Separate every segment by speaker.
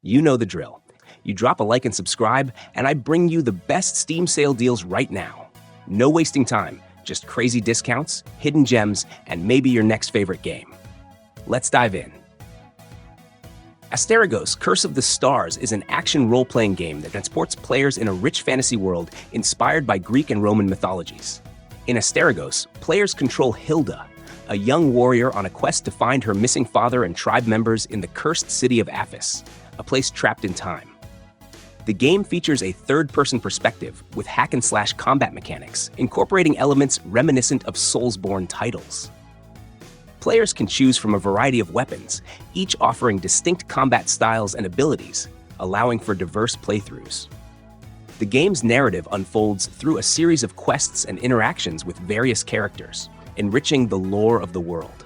Speaker 1: You know the drill. You drop a like and subscribe, and I bring you the best Steam sale deals right now. No wasting time, just crazy discounts, hidden gems, and maybe your next favorite game. Let's dive in. Asterigos, Curse of the Stars is an action role-playing game that transports players in a rich fantasy world inspired by Greek and Roman mythologies. In Asterigos, players control Hilda, a young warrior on a quest to find her missing father and tribe members in the cursed city of Aphis, a place trapped in time. The game features a third-person perspective with hack-and-slash combat mechanics, incorporating elements reminiscent of Soulsborne titles. Players can choose from a variety of weapons, each offering distinct combat styles and abilities, allowing for diverse playthroughs. The game's narrative unfolds through a series of quests and interactions with various characters, enriching the lore of the world.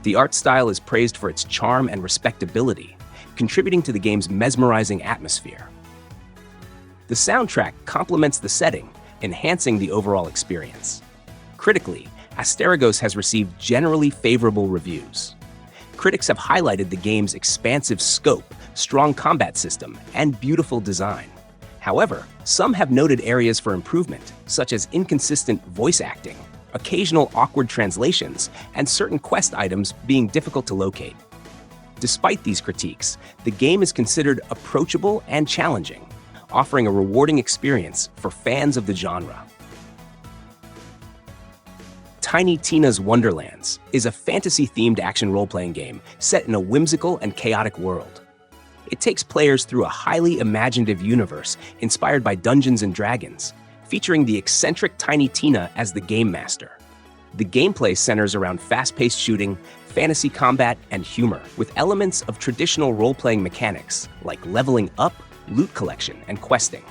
Speaker 1: The art style is praised for its charm and respectability, contributing to the game's mesmerizing atmosphere. The soundtrack complements the setting, enhancing the overall experience. Critically, Asterigos has received generally favorable reviews. Critics have highlighted the game's expansive scope, strong combat system, and beautiful design. However, some have noted areas for improvement, such as inconsistent voice acting, occasional awkward translations, and certain quest items being difficult to locate. Despite these critiques, the game is considered approachable and challenging, offering a rewarding experience for fans of the genre. Tiny Tina's Wonderlands is a fantasy-themed action role-playing game set in a whimsical and chaotic world. It takes players through a highly imaginative universe inspired by Dungeons & Dragons, featuring the eccentric Tiny Tina as the game master. The gameplay centers around fast-paced shooting, fantasy combat, and humor, with elements of traditional role-playing mechanics like leveling up, loot collection, and questing.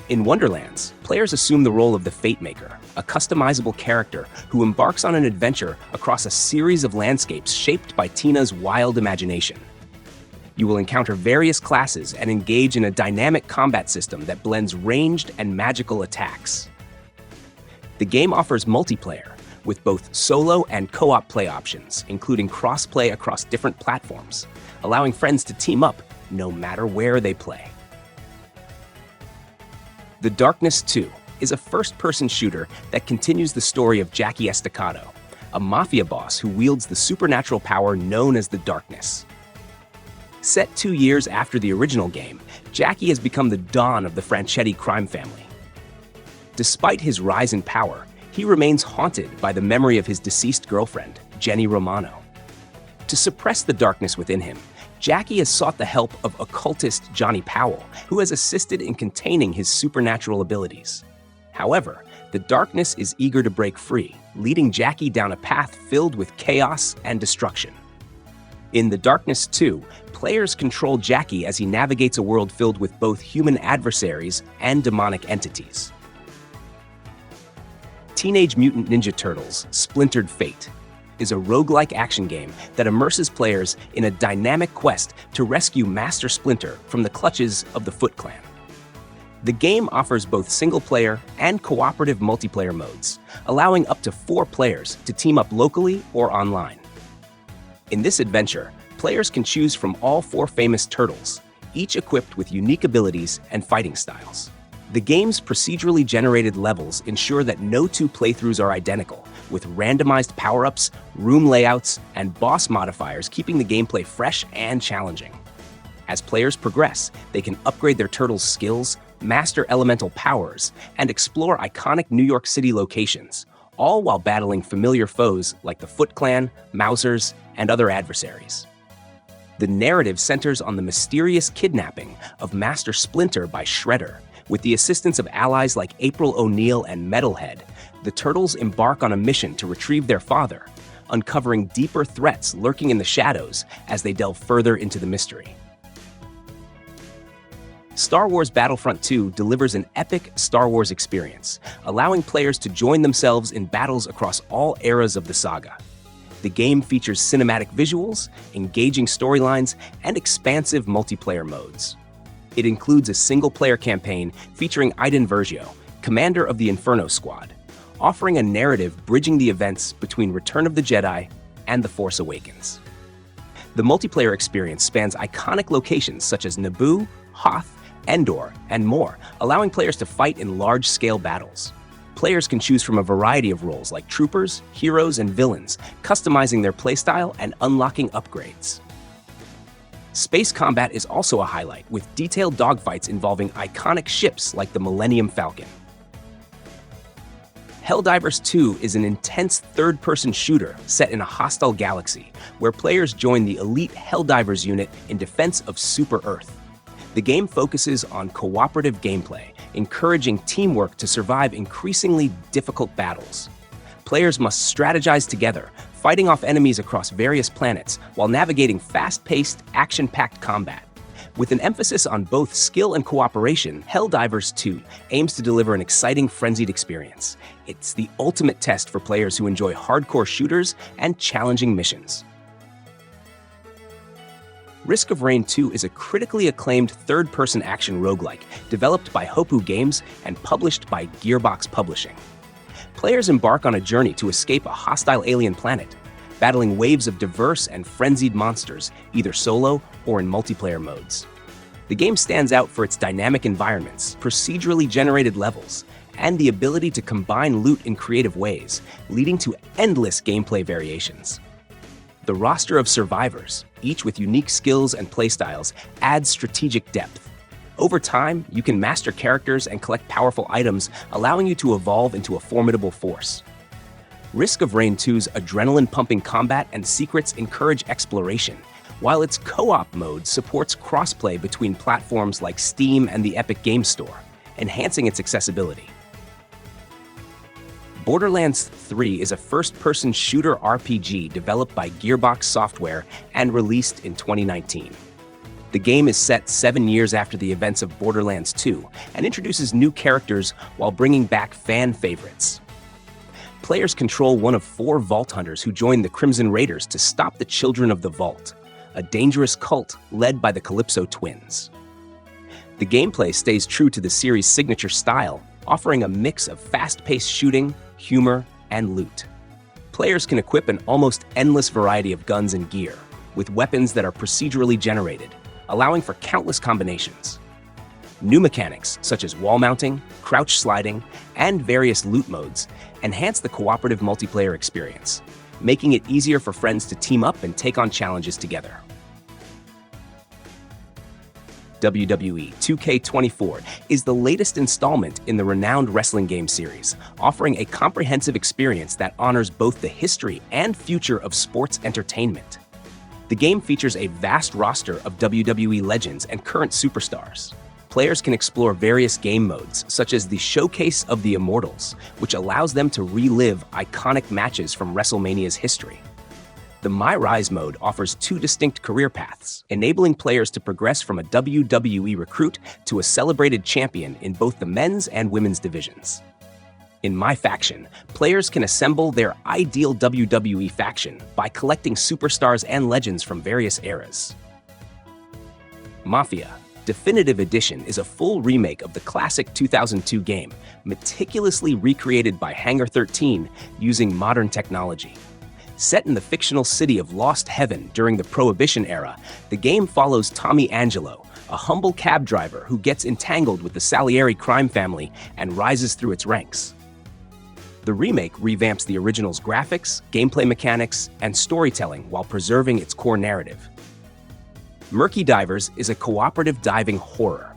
Speaker 1: In Wonderlands, players assume the role of the Fate Maker, a customizable character who embarks on an adventure across a series of landscapes shaped by Tina's wild imagination. You will encounter various classes and engage in a dynamic combat system that blends ranged and magical attacks. The game offers multiplayer, with both solo and co-op play options, including cross-play across different platforms, allowing friends to team up no matter where they play. The Darkness 2 is a first-person shooter that continues the story of Jackie Estacado, a mafia boss who wields the supernatural power known as the Darkness. Set 2 years after the original game, Jackie has become the Don of the Franchetti crime family. Despite his rise in power, he remains haunted by the memory of his deceased girlfriend, Jenny Romano. To suppress the darkness within him, Jackie has sought the help of occultist Johnny Powell, who has assisted in containing his supernatural abilities. However, the darkness is eager to break free, leading Jackie down a path filled with chaos and destruction. In The Darkness 2, players control Jackie as he navigates a world filled with both human adversaries and demonic entities. Teenage Mutant Ninja Turtles: Splintered Fate is a roguelike action game that immerses players in a dynamic quest to rescue Master Splinter from the clutches of the Foot Clan. The game offers both single-player and cooperative multiplayer modes, allowing up to 4 players to team up locally or online. In this adventure, players can choose from all 4 famous turtles, each equipped with unique abilities and fighting styles. The game's procedurally generated levels ensure that no 2 playthroughs are identical, with randomized power-ups, room layouts, and boss modifiers keeping the gameplay fresh and challenging. As players progress, they can upgrade their turtles' skills, master elemental powers, and explore iconic New York City locations, all while battling familiar foes like the Foot Clan, Mousers, and other adversaries. The narrative centers on the mysterious kidnapping of Master Splinter by Shredder. With the assistance of allies like April O'Neil and Metalhead, the Turtles embark on a mission to retrieve their father, uncovering deeper threats lurking in the shadows as they delve further into the mystery. Star Wars Battlefront 2 delivers an epic Star Wars experience, allowing players to join themselves in battles across all eras of the saga. The game features cinematic visuals, engaging storylines, and expansive multiplayer modes. It includes a single-player campaign featuring Iden Versio, commander of the Inferno Squad, offering a narrative bridging the events between Return of the Jedi and The Force Awakens. The multiplayer experience spans iconic locations such as Naboo, Hoth, Endor, and more, allowing players to fight in large-scale battles. Players can choose from a variety of roles like troopers, heroes, and villains, customizing their playstyle and unlocking upgrades. Space combat is also a highlight, with detailed dogfights involving iconic ships like the Millennium Falcon. Helldivers 2 is an intense third-person shooter set in a hostile galaxy, where players join the elite Helldivers unit in defense of Super Earth. The game focuses on cooperative gameplay, encouraging teamwork to survive increasingly difficult battles. Players must strategize together, fighting off enemies across various planets while navigating fast-paced, action-packed combat. With an emphasis on both skill and cooperation, Helldivers 2 aims to deliver an exciting, frenzied experience. It's the ultimate test for players who enjoy hardcore shooters and challenging missions. Risk of Rain 2 is a critically acclaimed third-person action roguelike developed by Hopoo Games and published by Gearbox Publishing. Players embark on a journey to escape a hostile alien planet, battling waves of diverse and frenzied monsters, either solo or in multiplayer modes. The game stands out for its dynamic environments, procedurally generated levels, and the ability to combine loot in creative ways, leading to endless gameplay variations. The roster of survivors, each with unique skills and playstyles, adds strategic depth. Over time, you can master characters and collect powerful items, allowing you to evolve into a formidable force. Risk of Rain 2's adrenaline-pumping combat and secrets encourage exploration, while its co-op mode supports crossplay between platforms like Steam and the Epic Games Store, enhancing its accessibility. Borderlands 3 is a first-person shooter RPG developed by Gearbox Software and released in 2019. The game is set 7 years after the events of Borderlands 2 and introduces new characters while bringing back fan favorites. Players control one of 4 Vault Hunters who join the Crimson Raiders to stop the Children of the Vault, a dangerous cult led by the Calypso twins. The gameplay stays true to the series' signature style, offering a mix of fast-paced shooting, humor, and loot. Players can equip an almost endless variety of guns and gear, with weapons that are procedurally generated, allowing for countless combinations. New mechanics, such as wall mounting, crouch sliding, and various loot modes, enhance the cooperative multiplayer experience, making it easier for friends to team up and take on challenges together. WWE 2K24 is the latest installment in the renowned wrestling game series, offering a comprehensive experience that honors both the history and future of sports entertainment. The game features a vast roster of WWE legends and current superstars. Players can explore various game modes, such as the Showcase of the Immortals, which allows them to relive iconic matches from WrestleMania's history. The My Rise mode offers 2 distinct career paths, enabling players to progress from a WWE recruit to a celebrated champion in both the men's and women's divisions. In My Faction, players can assemble their ideal WWE faction by collecting superstars and legends from various eras. Mafia Definitive Edition is a full remake of the classic 2002 game, meticulously recreated by Hangar 13 using modern technology. Set in the fictional city of Lost Heaven during the Prohibition era, the game follows Tommy Angelo, a humble cab driver who gets entangled with the Salieri crime family and rises through its ranks. The remake revamps the original's graphics, gameplay mechanics, and storytelling while preserving its core narrative. Murky Divers is a cooperative diving horror.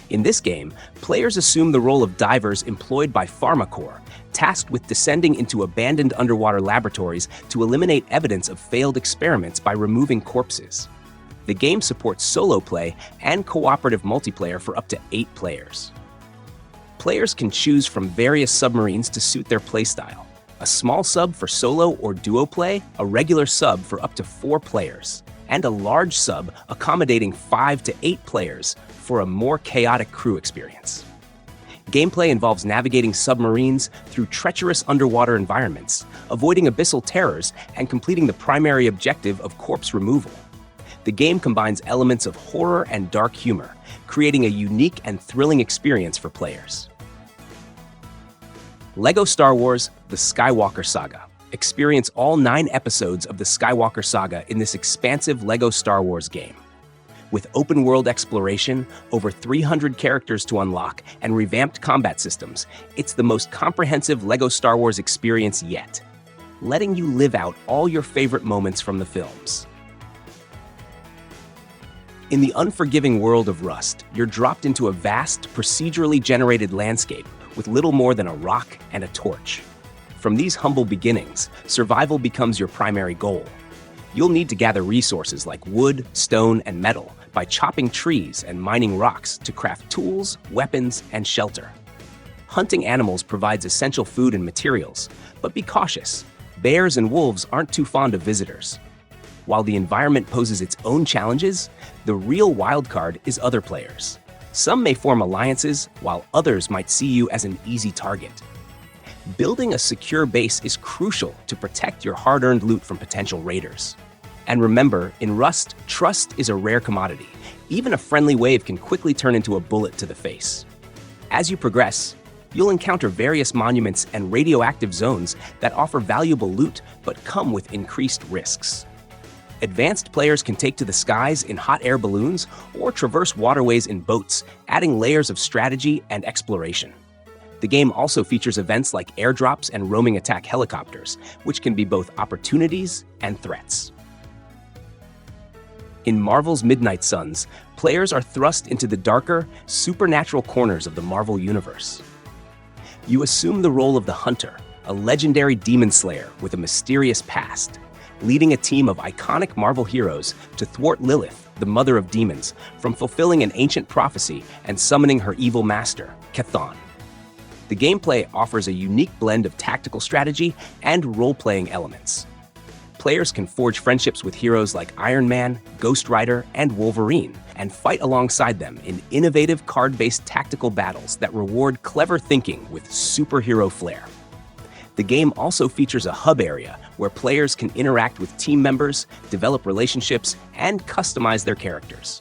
Speaker 1: In this game, players assume the role of divers employed by PharmaCorp, tasked with descending into abandoned underwater laboratories to eliminate evidence of failed experiments by removing corpses. The game supports solo play and cooperative multiplayer for up to 8 players. Players can choose from various submarines to suit their playstyle. A small sub for solo or duo play, a regular sub for up to 4 players, and a large sub accommodating 5 to 8 players for a more chaotic crew experience. Gameplay involves navigating submarines through treacherous underwater environments, avoiding abyssal terrors, and completing the primary objective of corpse removal. The game combines elements of horror and dark humor, creating a unique and thrilling experience for players. LEGO Star Wars: The Skywalker Saga Experience all 9 episodes of the Skywalker saga in this expansive LEGO Star Wars game. With open-world exploration, over 300 characters to unlock, and revamped combat systems, it's the most comprehensive LEGO Star Wars experience yet, letting you live out all your favorite moments from the films. In the unforgiving world of Rust, you're dropped into a vast, procedurally generated landscape with little more than a rock and a torch. From these humble beginnings, survival becomes your primary goal. You'll need to gather resources like wood, stone, and metal by chopping trees and mining rocks to craft tools, weapons, and shelter. Hunting animals provides essential food and materials, but be cautious. Bears and wolves aren't too fond of visitors. While the environment poses its own challenges, the real wildcard is other players. Some may form alliances, while others might see you as an easy target. Building a secure base is crucial to protect your hard-earned loot from potential raiders. And remember, in Rust, trust is a rare commodity. Even a friendly wave can quickly turn into a bullet to the face. As you progress, you'll encounter various monuments and radioactive zones that offer valuable loot but come with increased risks. Advanced players can take to the skies in hot air balloons or traverse waterways in boats, adding layers of strategy and exploration. The game also features events like airdrops and roaming attack helicopters, which can be both opportunities and threats. In Marvel's Midnight Suns, players are thrust into the darker, supernatural corners of the Marvel Universe. You assume the role of the Hunter, a legendary demon slayer with a mysterious past, leading a team of iconic Marvel heroes to thwart Lilith, the mother of demons, from fulfilling an ancient prophecy and summoning her evil master, Chthon. The gameplay offers a unique blend of tactical strategy and role-playing elements. Players can forge friendships with heroes like Iron Man, Ghost Rider, and Wolverine, and fight alongside them in innovative card-based tactical battles that reward clever thinking with superhero flair. The game also features a hub area where players can interact with team members, develop relationships, and customize their characters.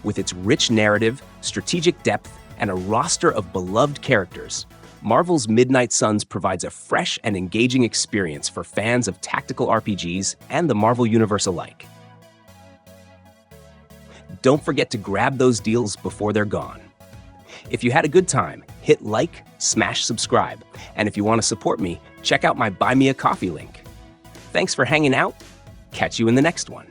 Speaker 1: With its rich narrative, strategic depth, and a roster of beloved characters, Marvel's Midnight Suns provides a fresh and engaging experience for fans of tactical RPGs and the Marvel Universe alike. Don't forget to grab those deals before they're gone. If you had a good time, hit like, smash subscribe, and if you want to support me, check out my Buy Me a Coffee link. Thanks for hanging out. Catch you in the next one.